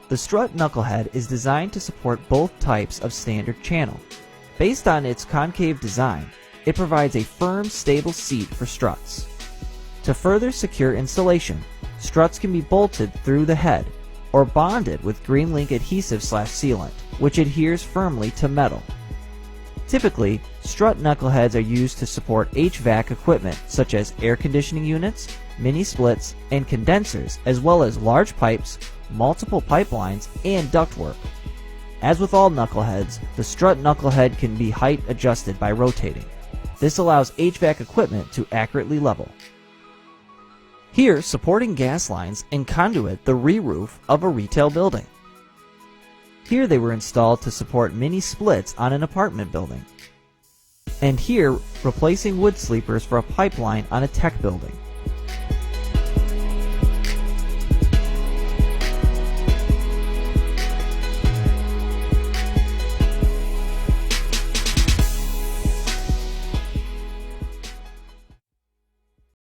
The Strut Knucklehead is designed to support both types of standard channel. Based on its concave design, it provides a firm, stable seat for struts. To further secure installation, struts can be bolted through the head or bonded with green link adhesive/sealant, which adheres firmly to metal. Typically, strut knuckleheads are used to support HVAC equipment such as air conditioning units, mini splits, and condensers, as well as large pipes, multiple pipelines, and ductwork. As with all knuckleheads, the strut knucklehead can be height adjusted by rotating. This allows HVAC equipment to accurately level. Here, supporting gas lines and conduit the re-roof of a retail building. Here they were installed to support mini splits on an apartment building. And here, replacing wood sleepers for a pipeline on a tech building.